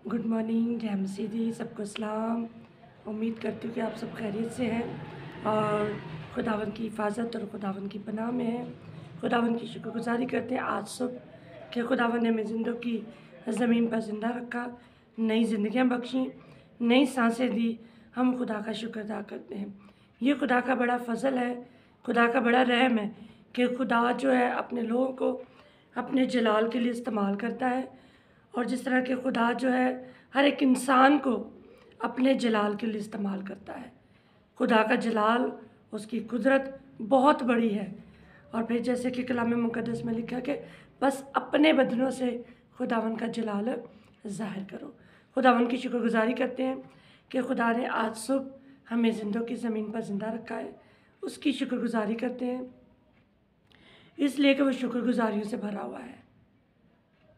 Good morning, जय मसीदी, सबको सलाम। उम्मीद करती हूँ कि आप सब खैरियत से हैं और खुदावन की हिफाजत और खुदावन की पनाह में हैं। खुदावन की शुक्रगुजारी करते हैं आज सुबह कि खुदावन ने हमें ज़िंदगी की ज़मीन पर ज़िंदा रखा, नई ज़िंदगियाँ बख्शीं, नई सांसें दी। हम खुदा का शुक्र अदा करते हैं। ये खुदा का बड़ा फ़ज़ल है, खुदा का बड़ा रहम है कि खुदा जो है अपने लोगों को अपने जलाल के लिए इस्तेमाल करता है। और जिस तरह के खुदा जो है हर एक इंसान को अपने जलाल के लिए इस्तेमाल करता है। खुदा का जलाल, उसकी कुदरत बहुत बड़ी है। और फिर जैसे कि कलाम मुक़द्दस में लिखा कि बस अपने बदनों से खुदावन का जलाल ज़ाहिर करो। खुदावन की शुक्रगुजारी करते हैं कि खुदा ने आज सुबह हमें ज़िंदों की ज़मीन पर ज़िंदा रखा है। उसकी शुक्रगुजारी करते हैं इसलिए कि वो शुक्रगुजारियों से भरा हुआ है।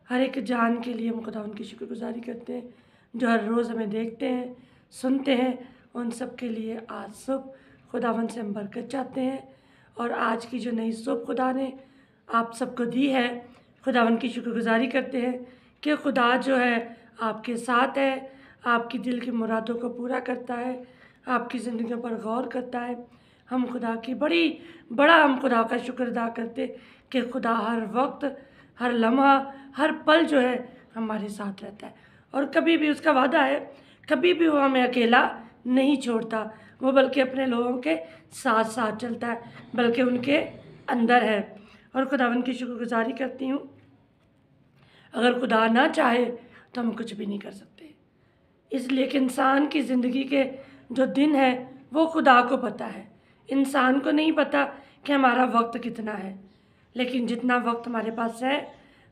हर एक जान के लिए हम खुदावन की शुक्रगुजारी करते हैं जो हर रोज़ हमें देखते हैं, सुनते हैं। उन सब के लिए आज सुबह खुदावन से हम बरकत चाहते हैं। और आज की जो नई सुबह खुदा ने आप सबको दी है, खुदावन की शुक्रगुजारी करते हैं कि खुदा जो है आपके साथ है, आपकी दिल की मुरादों को पूरा करता है, आपकी ज़िंदगियों पर गौर करता है। हम खुदा की बड़ा हम खुदा का शुक्र अदा करते कि खुदा हर वक्त, हर लम्हा, हर पल जो है हमारे साथ रहता है। और कभी भी उसका वादा है, कभी भी वो हमें अकेला नहीं छोड़ता। वो बल्कि अपने लोगों के साथ साथ चलता है, बल्कि उनके अंदर है। और खुदावन की शुक्रगुजारी करती हूँ, अगर खुदा ना चाहे तो हम कुछ भी नहीं कर सकते। इसलिए कि इंसान की ज़िंदगी के जो दिन है वो खुदा को पता है। इंसान को नहीं पता कि हमारा वक्त कितना है, लेकिन जितना वक्त हमारे पास है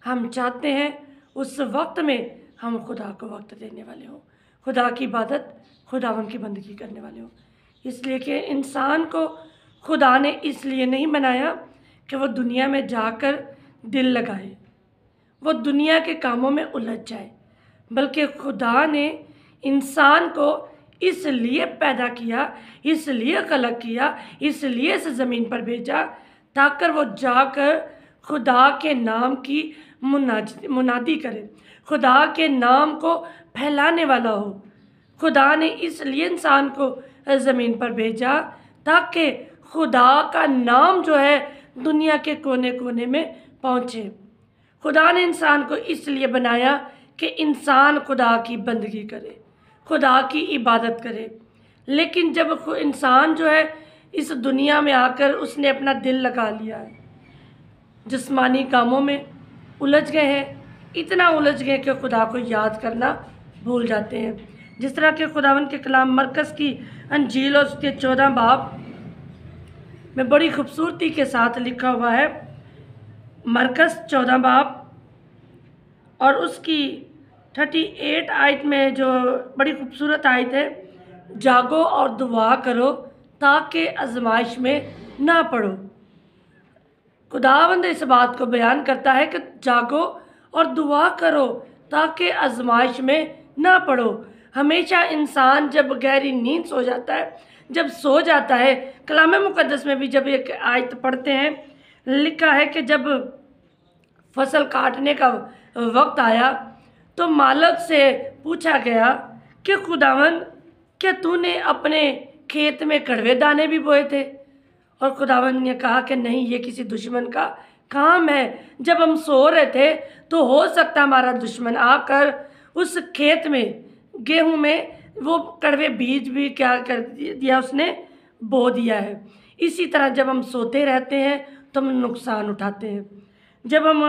हम चाहते हैं उस वक्त में हम खुदा को वक्त देने वाले हों, खुदा की इबादत, खुदावन की बंदगी करने वाले हों। इसलिए कि इंसान को खुदा ने इसलिए नहीं बनाया कि वो दुनिया में जाकर दिल लगाए, वो दुनिया के कामों में उलझ जाए, बल्कि खुदा ने इंसान को इसलिए पैदा किया, इसलिए खलक किया, इसलिए इस ज़मीन पर भेजा ताकि वो जाकर खुदा के नाम की मुनादी करे, खुदा के नाम को फैलाने वाला हो। खुदा ने इसलिए इंसान को ज़मीन पर भेजा ताकि खुदा का नाम जो है दुनिया के कोने कोने में पहुँचे। खुदा ने इंसान को इसलिए बनाया कि इंसान खुदा की बंदगी करे, खुदा की इबादत करे। लेकिन जब इंसान जो है इस दुनिया में आकर उसने अपना दिल लगा लिया है, जिस्मानी कामों में उलझ गए हैं, इतना उलझ गए कि खुदा को याद करना भूल जाते हैं। जिस तरह के खुदावन के कलाम मरकस की अंजील और उसके 14 बाब में बड़ी खूबसूरती के साथ लिखा हुआ है। मरकस 14 बाब और उसकी 38 आयत में जो बड़ी खूबसूरत आयत है, जागो और दुआ करो ताकि आजमाइश में ना पड़ो। खुदावंद इस बात को बयान करता है कि जागो और दुआ करो ताकि आजमाइश में ना पड़ो। हमेशा इंसान जब गहरी नींद सो जाता है, जब सो जाता है, कलाम मुक़द्दस में भी जब एक आयत पढ़ते हैं, लिखा है कि जब फसल काटने का वक्त आया तो मालिक से पूछा गया कि खुदावन, क्या तूने अपने खेत में कड़वे दाने भी बोए थे? और खुदावन ने कहा कि नहीं, ये किसी दुश्मन का काम है। जब हम सो रहे थे तो हो सकता हमारा दुश्मन आकर उस खेत में, गेहूं में वो कड़वे बीज भी क्या कर दिया, उसने बो दिया है। इसी तरह जब हम सोते रहते हैं तो हम नुकसान उठाते हैं। जब हम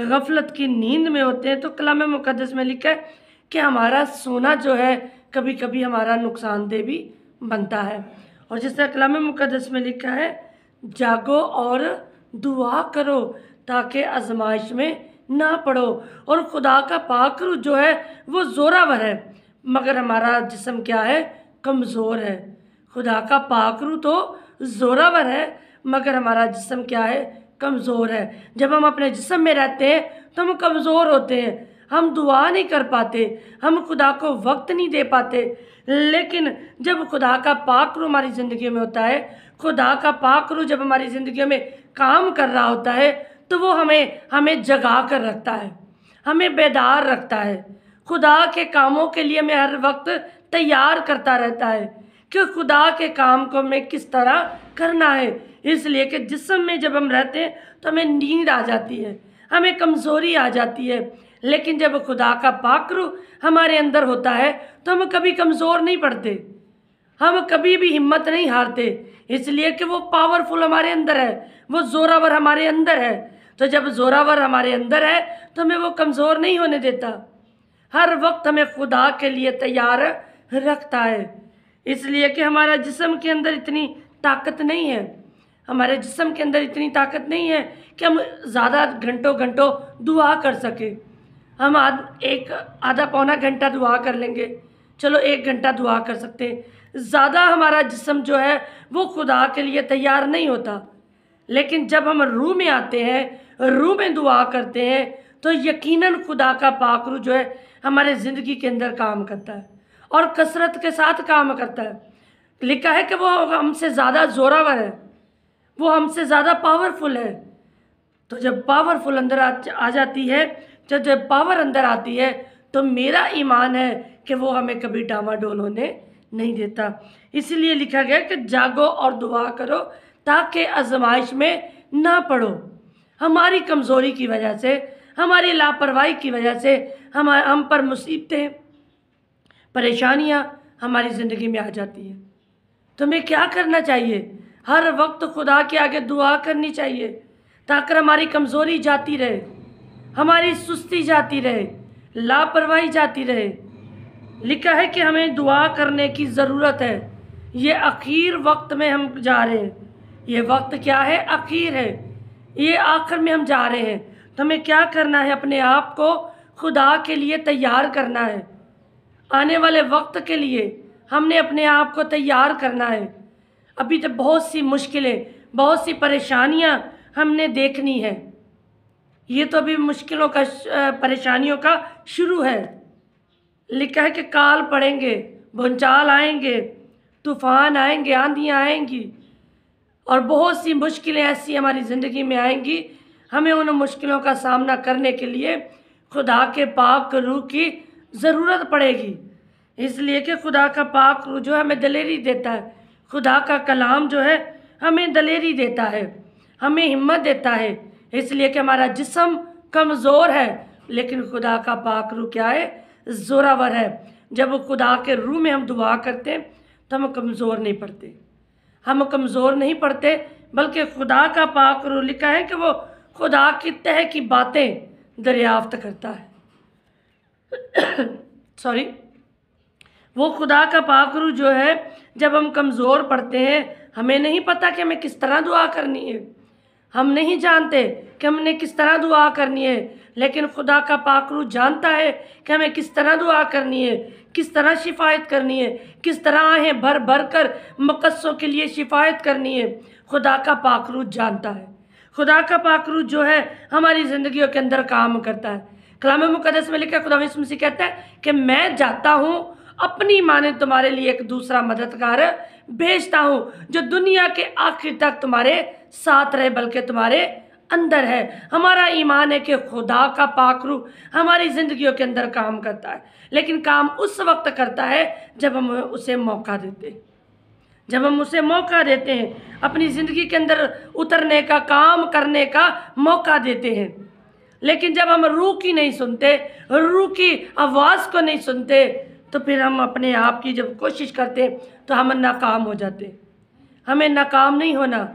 गफलत की नींद में होते हैं तो कलाम मुक़द्दस में लिखा है कि हमारा सोना जो है कभी कभी हमारा नुकसानदेह भी बनता है। और जिस तरह कलाम मुक़द्दस में लिखा है, जागो और दुआ करो ताकि आजमाइश में ना पड़ो। और खुदा का पाक रूह जो है वो ज़ोरावर है, मगर हमारा जिस्म क्या है, कमज़ोर है। खुदा का पाक रूह तो ज़ोरावर है, मगर हमारा जिस्म क्या है, कमज़ोर है। जब हम अपने जिस्म में रहते हैं तो हम कमज़ोर होते हैं, हम दुआ नहीं कर पाते, हम खुदा को वक्त नहीं दे पाते। लेकिन जब खुदा का पाक रूह हमारी ज़िंदगी में होता है, खुदा का पाक रूह जब हमारी ज़िंदगी में काम कर रहा होता है तो वो हमें जगा कर रखता है, हमें बेदार रखता है। खुदा के कामों के लिए हमें हर वक्त तैयार करता रहता है कि खुदा के काम को हमें किस तरह करना है। इसलिए कि जिस्म में जब हम रहते हैं तो हमें नींद आ जाती है, हमें कमज़ोरी आ जाती है, लेकिन जब खुदा का पाक रूह हमारे अंदर होता है तो हम कभी कमज़ोर नहीं पड़ते, हम कभी भी हिम्मत नहीं हारते, इसलिए कि वो पावरफुल हमारे अंदर है, वो ज़ोरावर हमारे अंदर है। तो जब ज़ोरावर हमारे अंदर है तो हमें वो कमज़ोर नहीं होने देता, हर वक्त हमें खुदा के लिए तैयार रखता है। इसलिए कि हमारा जिस्म के अंदर इतनी ताकत नहीं है, हमारे जिस्म के अंदर इतनी ताकत नहीं है कि हम ज़्यादा घंटों घंटों दुआ कर सकें। हम आधा पौना घंटा दुआ कर लेंगे, चलो 1 घंटा दुआ कर सकते हैं, ज़्यादा हमारा जिस्म जो है वो खुदा के लिए तैयार नहीं होता। लेकिन जब हम रूह में आते हैं, रूह में दुआ करते हैं, तो यकीनन खुदा का पाक रूह जो है हमारे ज़िंदगी के अंदर काम करता है और कसरत के साथ काम करता है। लिखा है कि वो हमसे ज़्यादा ज़ोरावर है, वो हमसे ज़्यादा पावरफुल है। तो जब पावरफुल अंदर आ जाती है, जब पावर अंदर आती है, तो मेरा ईमान है कि वो हमें कभी डामाडोल होने नहीं देता। इसीलिए लिखा गया कि जागो और दुआ करो ताकि आजमाइश में ना पड़ो। हमारी कमज़ोरी की वजह से, हमारी लापरवाही की वजह से हम पर मुसीबतें, परेशानियां हमारी ज़िंदगी में आ जाती हैं। तो हमें क्या करना चाहिए? हर वक्त खुदा के आगे दुआ करनी चाहिए ताकि हमारी कमज़ोरी जाती रहे, हमारी सुस्ती जाती रहे, लापरवाही जाती रहे। लिखा है कि हमें दुआ करने की ज़रूरत है। ये आखिर वक्त में हम जा रहे हैं, ये वक्त क्या है? आखिर है, ये आखिर में हम जा रहे हैं। तो हमें क्या करना है? अपने आप को खुदा के लिए तैयार करना है। आने वाले वक्त के लिए हमने अपने आप को तैयार करना है। अभी तो बहुत सी मुश्किलें, बहुत सी परेशानियां हमने देखनी है। ये तो अभी मुश्किलों का, परेशानियों का शुरू है। लिखा है कि काल पड़ेंगे, भूचाल आएंगे, तूफ़ान आएंगे, आंधियाँ आएंगी और बहुत सी मुश्किलें ऐसी हमारी ज़िंदगी में आएंगी। हमें उन मुश्किलों का सामना करने के लिए खुदा के पाक रूह की ज़रूरत पड़ेगी। इसलिए कि खुदा का पाक रूह जो है हमें दलेरी देता है, खुदा का कलाम जो है हमें दलेरी देता है, हमें हिम्मत देता है। इसलिए कि हमारा जिस्म कमज़ोर है, लेकिन खुदा का पाक रूह क्या है? ज़ोरावर है। जब खुदा के रूह में हम दुआ करते हैं तो हम कमज़ोर नहीं पड़ते, हम कमज़ोर नहीं पड़ते, बल्कि खुदा का पाक रूह, लिखा है कि वो खुदा की तह की बातें दरियाफ्त करता है। सॉरी, वो खुदा का पाक रूह जो है, जब हम कमज़ोर पड़ते हैं, हमें नहीं पता कि हमें किस तरह दुआ करनी है, हम नहीं जानते कि हमने किस तरह दुआ करनी है, लेकिन खुदा का पाक रूह जानता है कि हमें किस तरह दुआ करनी है, किस तरह शिफायत करनी है, किस तरह आहें भर भर कर मुकद्दसों के लिए शिफायत करनी है। खुदा का पाक रूह जानता है। खुदा का पाक रूह जो है हमारी ज़िंदगियों के अंदर काम करता है। कलाम मुक़द्दस में लिखा है, खुदा यीशु मसीह कहता है कि मैं जाता हूँ, अपनी माने तुम्हारे लिए एक दूसरा मददगार भेजता हूँ, जो दुनिया के आखिर तक तुम्हारे साथ रहे, बल्कि तुम्हारे अंदर है। हमारा ईमान है कि खुदा का पाक रूह हमारी ज़िंदगियों के अंदर काम करता है, लेकिन काम उस वक्त करता है जब हम उसे मौका देते हैं, जब हम उसे मौका देते हैं, अपनी ज़िंदगी के अंदर उतरने का, काम करने का मौका देते हैं। लेकिन जब हम रूह की नहीं सुनते, रूह की आवाज़ को नहीं सुनते, तो फिर हम अपने आप की जब कोशिश करते तो हम नाकाम हो जाते। हमें नाकाम नहीं होना,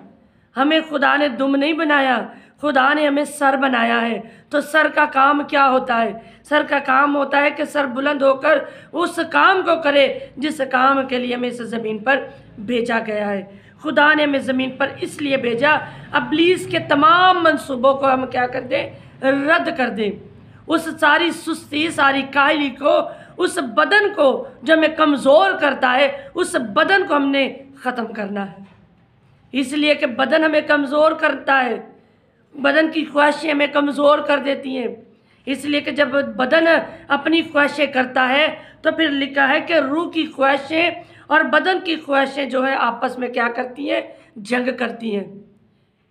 हमें खुदा ने दुम नहीं बनाया, खुदा ने हमें सर बनाया है। तो सर का काम क्या होता है? सर का काम होता है कि सर बुलंद होकर उस काम को करे जिस काम के लिए हमें इस ज़मीन पर भेजा गया है। खुदा ने हमें ज़मीन पर इसलिए भेजा, इब्लीस के तमाम मंसूबों को हम क्या कर दें? रद्द कर दें। उस सारी सुस्ती, सारी काहली को, उस बदन को जो हमें कमज़ोर करता है, उस बदन को हमने ख़त्म करना है। इसलिए कि बदन हमें कमज़ोर करता है, बदन की ख्वाहिशें हमें कमज़ोर कर देती हैं। इसलिए कि जब बदन अपनी ख्वाहिशें करता है तो फिर लिखा है कि रूह की ख्वाहिशें और बदन की ख्वाहिशें जो है आपस में क्या करती हैं? जंग करती हैं।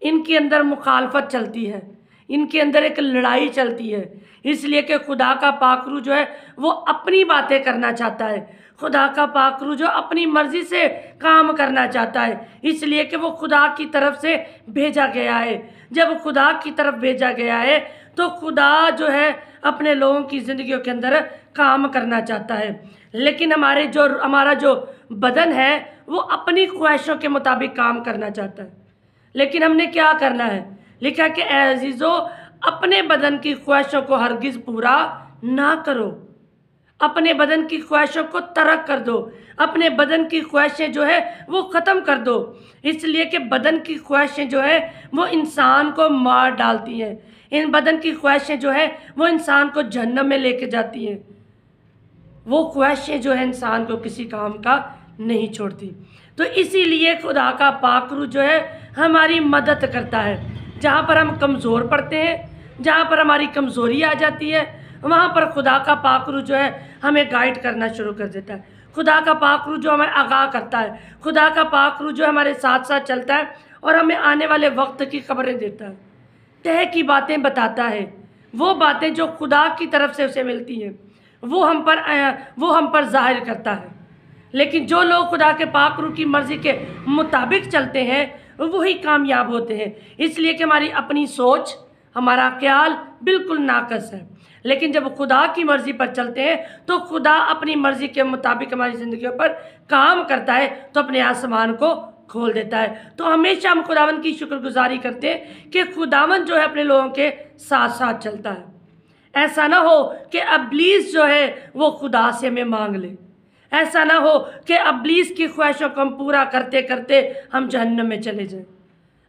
इनके अंदर मुखालफत चलती है, इनके अंदर एक लड़ाई चलती है, इसलिए कि खुदा का पाक रूह जो है वो अपनी बातें करना चाहता है। खुदा का पाक रूह जो अपनी मर्जी से काम करना चाहता है, इसलिए कि वो खुदा की तरफ से भेजा गया है। जब खुदा की तरफ भेजा गया है तो खुदा जो है अपने लोगों की ज़िंदगियों के अंदर काम करना चाहता है। लेकिन हमारा जो बदन है वो अपनी ख्वाहिशों के मुताबिक काम करना चाहता है। लेकिन हमने क्या करना है? लिखा कि ऐ अजीज़ो, अपने बदन की ख्वाहिशों को हरगिज़ पूरा ना करो, अपने बदन की ख्वाहिशों को तर्क कर दो, अपने बदन की ख्वाहिशें जो है वो ख़त्म कर दो। इसलिए कि बदन की ख्वाहिशें जो है वो इंसान को मार डालती हैं। इन बदन की ख्वाहिशें जो है वो इंसान को जहन्नम में लेके जाती हैं। वो ख्वाहिशें जो है इंसान को किसी काम का नहीं छोड़ती। तो इसीलिए खुदा का पाक रूह जो है हमारी मदद करता है। जहाँ पर हम कमज़ोर पड़ते हैं, जहाँ पर हमारी कमज़ोरी आ जाती है, वहाँ पर खुदा का पाक रूह जो है हमें गाइड करना शुरू कर देता है। खुदा का पाक रूह जो हमें आगाह करता है, खुदा का पाक रूह जो हमारे साथ साथ चलता है और हमें आने वाले वक्त की खबरें देता है, तय की बातें बताता है। वो बातें जो खुदा की तरफ से उसे मिलती हैं वो हम पर ज़ाहिर करता है। लेकिन जो लोग खुदा के पाक रूह की मर्ज़ी के मुताबिक चलते हैं वही कामयाब होते हैं। इसलिए कि हमारी अपनी सोच, हमारा ख्याल बिल्कुल नाकस है। लेकिन जब खुदा की मर्ज़ी पर चलते हैं तो खुदा अपनी मर्ज़ी के मुताबिक हमारी ज़िंदगियों पर काम करता है, तो अपने आसमान को खोल देता है। तो हमेशा हम खुदावंद की शुक्रगुजारी करते हैं कि खुदावंद जो है अपने लोगों के साथ साथ चलता है। ऐसा ना हो कि इब्लीस जो है वो खुदा से हमें मांग ले। ऐसा ना हो कि इब्लीस की ख्वाहिशों को हम पूरा करते करते हम जहन्नम में चले जाएं,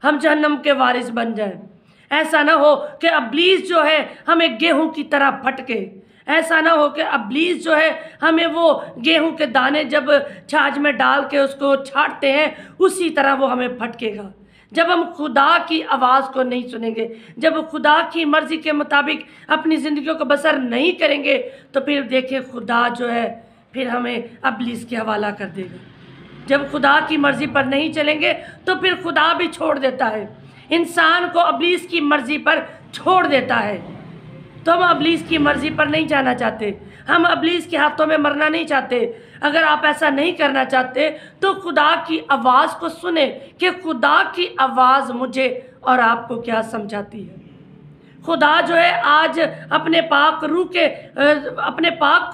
हम जहन्नम के वारिस बन जाएं। ऐसा ना हो कि इब्लीस जो है हमें गेहूं की तरह फटके। ऐसा ना हो कि इब्लीस जो है हमें वो गेहूं के दाने जब छाछ में डाल के उसको छाटते हैं उसी तरह वो हमें फटकेगा। जब हम खुदा की आवाज़ को नहीं सुनेंगे, जब खुदा की मर्ज़ी के मुताबिक अपनी ज़िंदगियों को बसर नहीं करेंगे, तो फिर देखिए खुदा जो है फिर हमें इब्लीस के हवाला कर देगा। जब खुदा की मर्ज़ी पर नहीं चलेंगे तो फिर खुदा भी छोड़ देता है, इंसान को इब्लीस की मर्ज़ी पर छोड़ देता है। तो हम इब्लीस की मर्ज़ी पर नहीं जाना चाहते, हम इब्लीस के हाथों में मरना नहीं चाहते। अगर आप ऐसा नहीं करना चाहते तो खुदा की आवाज़ को सुने कि खुदा की आवाज़ मुझे और आपको क्या समझाती है। खुदा जो है आज अपने पाक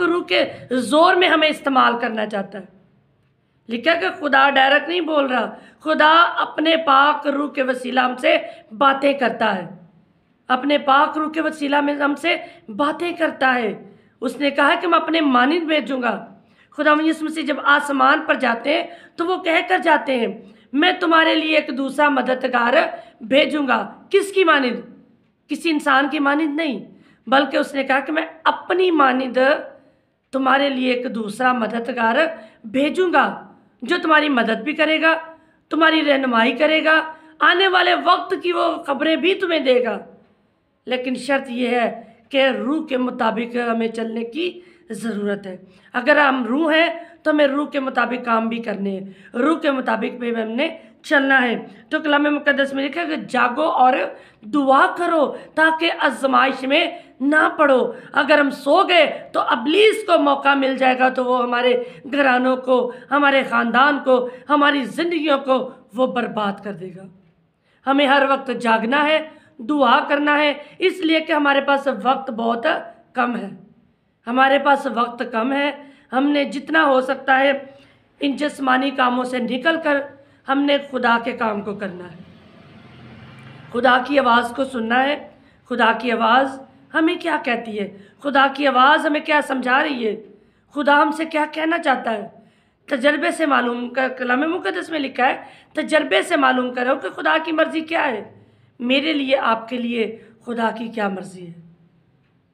रूह के ज़ोर में हमें इस्तेमाल करना चाहता है। लिखा कि खुदा डायरेक्ट नहीं बोल रहा, खुदा अपने पाक रूह के वसीला हमसे बातें करता है, अपने पाक रूह के वसीला में हमसे बातें करता है। उसने कहा कि मैं अपने मानिंद भेजूंगा। खुदा यीशु मसीह जब आसमान पर जाते हैं तो वो कह कर जाते हैं, मैं तुम्हारे लिए एक दूसरा मददगार भेजूंगा। किसकी मानिंद? किसी इंसान की मानिंद नहीं, बल्कि उसने कहा कि मैं अपनी मानिंद तुम्हारे लिए एक दूसरा मददगार भेजूंगा जो तुम्हारी मदद भी करेगा, तुम्हारी रहनुमाई करेगा, आने वाले वक्त की वो खबरें भी तुम्हें देगा। लेकिन शर्त यह है कि रूह के मुताबिक हमें चलने की ज़रूरत है। अगर हम रूह हैं तो हमें रूह के मुताबिक काम भी करने हैं, रूह के मुताबिक भी हमने चलना है। तो कलाम मुक़द्दस में लिखा है कि जागो और दुआ करो ताकि आज़माइश में ना पड़ो। अगर हम सो गए तो इब्लीस को मौका मिल जाएगा, तो वो हमारे घरानों को, हमारे ख़ानदान को, हमारी ज़िंदगियों को वो बर्बाद कर देगा। हमें हर वक्त जागना है, दुआ करना है, इसलिए कि हमारे पास वक्त बहुत कम है। हमारे पास वक्त कम है। हमने जितना हो सकता है इन जिस्मानी कामों से निकल कर हमने खुदा के काम को करना है, खुदा की आवाज़ को सुनना है। खुदा की आवाज़ हमें क्या कहती है, खुदा की आवाज़ हमें क्या समझा रही है, खुदा हमसे क्या कहना चाहता है। तजर्बे से मालूम कर, कलाम मुक़द्दस में लिखा है, तजर्बे से मालूम करो कि खुदा की मर्ज़ी क्या है। मेरे लिए, आपके लिए खुदा की क्या मर्ज़ी है।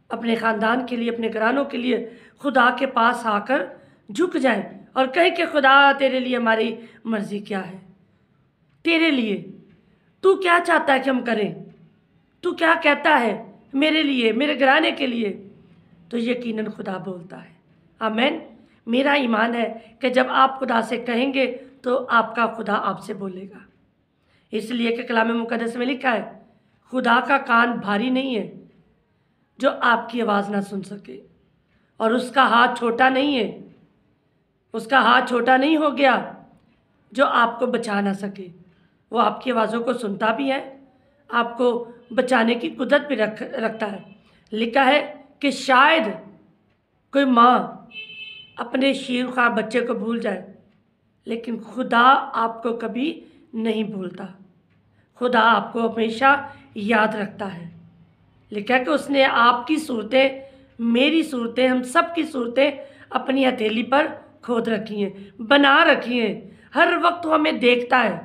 अपने ख़ानदान के लिए, अपने घरानों के लिए खुदा के पास आकर झुक जाएं और कहें कि खुदा तेरे लिए हमारी मर्ज़ी क्या है, तेरे लिए तू क्या चाहता है कि हम करें, तू क्या कहता है मेरे लिए, मेरे घराने के लिए। तो यकीनन खुदा बोलता है। आमीन। मेरा ईमान है कि जब आप खुदा से कहेंगे तो आपका खुदा आपसे बोलेगा। इसलिए कि कलाम मुक़द्दस में लिखा है, खुदा का कान भारी नहीं है जो आपकी आवाज़ ना सुन सके, और उसका हाथ छोटा नहीं है, उसका हाथ छोटा नहीं हो गया जो आपको बचा ना सके। वो आपकी आवाज़ों को सुनता भी है, आपको बचाने की कुदरत भी रखता है। लिखा है कि शायद कोई माँ अपने शीरखार बच्चे को भूल जाए, लेकिन खुदा आपको कभी नहीं भूलता। खुदा आपको हमेशा याद रखता है। लिखा है कि उसने आपकी सूरतें, मेरी सूरतें, हम सब की सूरतें अपनी हथेली पर खोद रखी हैं, बना रखी हैं। हर वक्त वो हमें देखता है।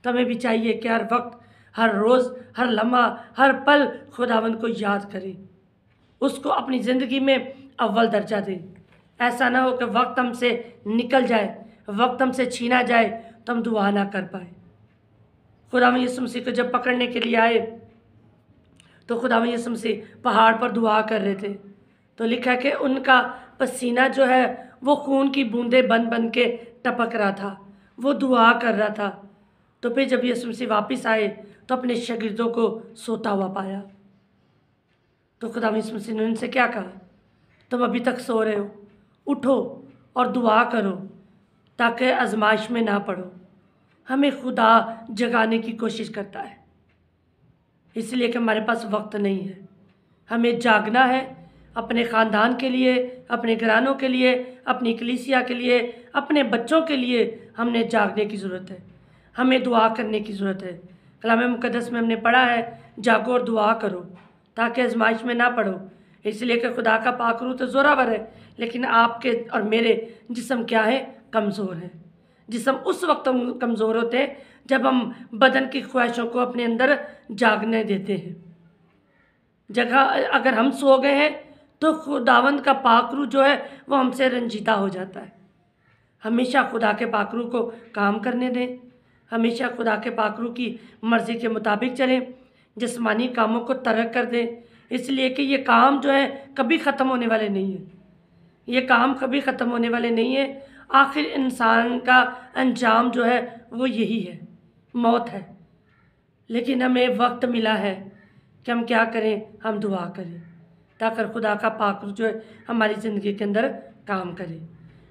तो हमें भी चाहिए कि हर वक्त, हर रोज़, हर लम्हा, हर पल खुदावंद को याद करें, उसको अपनी ज़िंदगी में अव्वल दर्जा दें। ऐसा ना हो कि वक्त हमसे निकल जाए, वक्त हमसे छीना जाए तो हम दुआ ना कर पाए। खुदावंद यीशु मसीह को जब पकड़ने के लिए आए तो खुदावंद यीशु मसीह पहाड़ पर दुआ कर रहे थे, तो लिखा है कि उनका पसीना जो है वो खून की बूंदें बन बन के टपक रहा था, वो दुआ कर रहा था। तो फिर जब यीशु मसीह वापस आए तो अपने शागिर्दों को सोता हुआ पाया। तो खुदावंद यीशु मसीह ने उनसे क्या कहा? तुम अभी तक सो रहे हो, उठो और दुआ करो ताकि आजमाइश में ना पड़ो। हमें खुदा जगाने की कोशिश करता है, इसलिए कि हमारे पास वक्त नहीं है। हमें जागना है, अपने ख़ानदान के लिए, अपने घरानों के लिए, अपनी कलीसिया के लिए, अपने बच्चों के लिए हमने जागने की ज़रूरत है। हमें दुआ करने की ज़रूरत है। कलाम मुक़द्दस में हमने पढ़ा है, जागो और दुआ करो ताकि आजमाइश में ना पड़ो। इसलिए कि खुदा का पाक रूह तो ज़ोरावर है, लेकिन आपके और मेरे जिस्म क्या है? कमज़ोर है। जिस्म उस वक्त कमज़ोर होते हैं जब हम बदन की ख्वाहिशों को अपने अंदर जागने देते हैं। जगह अगर हम सो गए हैं तो खुदावंद का पाक रूह जो है वो हमसे रंजीदा हो जाता है। हमेशा खुदा के पाक रूह को काम करने दें, हमेशा खुदा के पाक रूह की मर्ज़ी के मुताबिक चलें, जिस्मानी कामों को तर्क कर दें, इसलिए कि ये काम जो है कभी ख़त्म होने वाले नहीं है। ये काम कभी ख़त्म होने वाले नहीं है। आखिर इंसान का अंजाम जो है वो यही है, मौत है। लेकिन हमें वक्त मिला है कि हम क्या करें? हम दुआ करें ताकि खुदा का पाक रूह जो है हमारी ज़िंदगी के अंदर काम करे।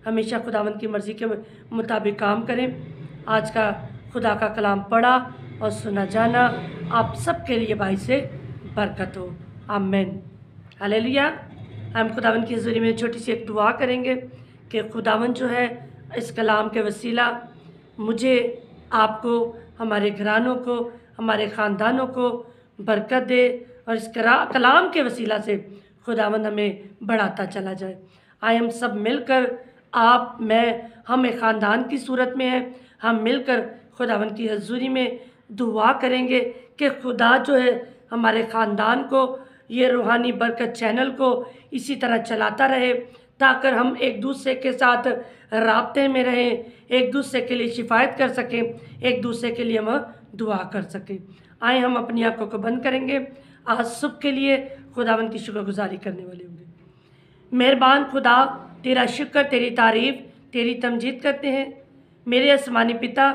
हमेशा खुदावंद की मर्ज़ी के मुताबिक काम करें। आज का खुदा का कलाम पढ़ा और सुना जाना आप सबके लिए भाई से बरकत हो। आमीन, हालेलुया। हम खुदावंद की हज़ूरी में छोटी सी एक दुआ करेंगे कि खुदावंद जो है इस कलाम के वसीला मुझे, आपको, हमारे घरानों को, हमारे ख़ानदानों को बरकत दे, और इस कलाम के वसीला से खुदावंद हमें बढ़ाता चला जाए। आए हम सब मिलकर, आप, मैं, हम एक ख़ानदान की सूरत में हैं, हम मिलकर खुदावंद की हज़ूरी में दुआ करेंगे कि खुदा जो है हमारे ख़ानदान को, ये रूहानी बरकत चैनल को इसी तरह चलाता रहे, ताकि हम एक दूसरे के साथ राब्ते में रहें, एक दूसरे के लिए शिफायत कर सकें, एक दूसरे के लिए हम दुआ कर सकें। आए हम अपनी आँखों को बंद करेंगे। आज सुबह के लिए खुदावंद की शुक्रगुजारी करने वाले होंगे। मेहरबान खुदा, तेरा शुक्र, तेरी तारीफ़, तेरी तमजीद करते हैं। मेरे आसमानी पिता,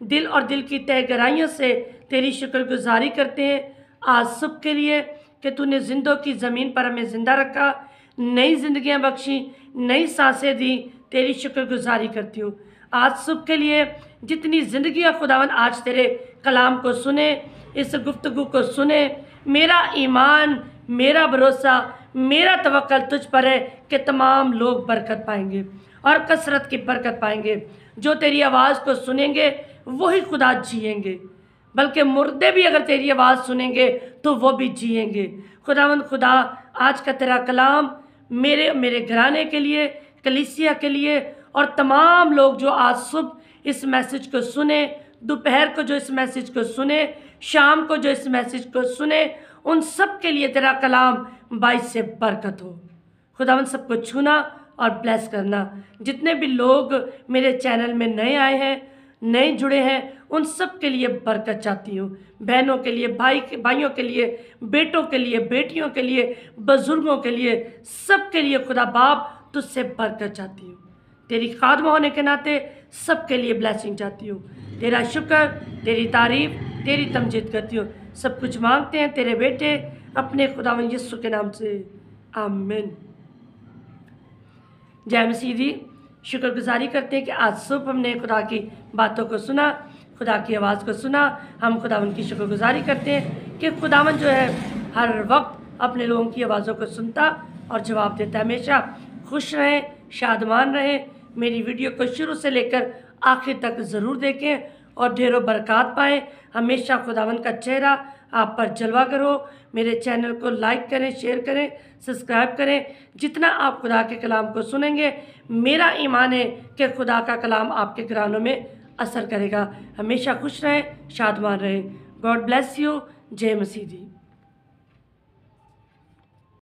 दिल और दिल की तह गहराइयों से तेरी शुक्रगुजारी करते हैं आज सुबह के लिए कि तूने जिंदों की ज़मीन पर हमें ज़िंदा रखा, नई ज़िंदगियाँ बख्शी, नई सांसें दी। तेरी शुक्रगुजारी करती हूँ आज सुबह के लिए। जितनी ज़िंदगियाँ खुदावन आज तेरे कलाम को सुने, इस गुफ्तगू को सुने, मेरा ईमान, मेरा भरोसा, मेरा तवक्कल तुझ पर है कि तमाम लोग बरकत पाएंगे और कसरत की बरकत पाएंगे। जो तेरी आवाज़ को सुनेंगे वही खुदा जिएंगे, बल्कि मुर्दे भी अगर तेरी आवाज़ सुनेंगे तो वो भी जिएंगे। खुदावंद खुदा, आज का तेरा कलाम मेरे घराने के लिए, कलीसिया के लिए, और तमाम लोग जो आज सुबह इस मैसेज को सुने, दोपहर को जो इस मैसेज को सुने, शाम को जो इस मैसेज को सुने, उन सब के लिए तेरा कलाम बाइस से बरकत हो। खुदावंद सबको छूना और ब्लेस करना। जितने भी लोग मेरे चैनल में नए आए हैं, नए जुड़े हैं, उन सब के लिए बरकत चाहती हूँ। बहनों के लिए, भाइयों के लिए, बेटों के लिए, बेटियों के लिए, बुजुर्गों के लिए, सब के लिए खुदा बाप तुझसे बरकत चाहती हूँ। तेरी खादमा होने के नाते सब के लिए ब्लेसिंग चाहती हूँ। तेरा शुक्र, तेरी तारीफ़, तेरी तमजीद करती हूँ। सब कुछ मांगते हैं तेरे बेटे अपने खुदावंद यीशु के नाम से, आमीन। जय मसीह दी। शुक्रगुजारी करते हैं कि आज सुबह हमने खुदा की बातों को सुना, खुदा की आवाज़ को सुना। हम खुदावंद की शुक्रगुजारी करते हैं कि खुदावंद जो है हर वक्त अपने लोगों की आवाज़ों को सुनता और जवाब देता है। हमेशा खुश रहें, शादमान रहें। मेरी वीडियो को शुरू से लेकर आखिर तक ज़रूर देखें और ढेरों बरकत पाएँ। हमेशा खुदावंद का चेहरा आप पर जलवा करो। मेरे चैनल को लाइक करें, शेयर करें, सब्सक्राइब करें। जितना आप खुदा के कलाम को सुनेंगे, मेरा ईमान है कि खुदा का कलाम आपके घरानों में असर करेगा। हमेशा खुश रहें, शादमान रहें। God bless you. जय मसीह दी।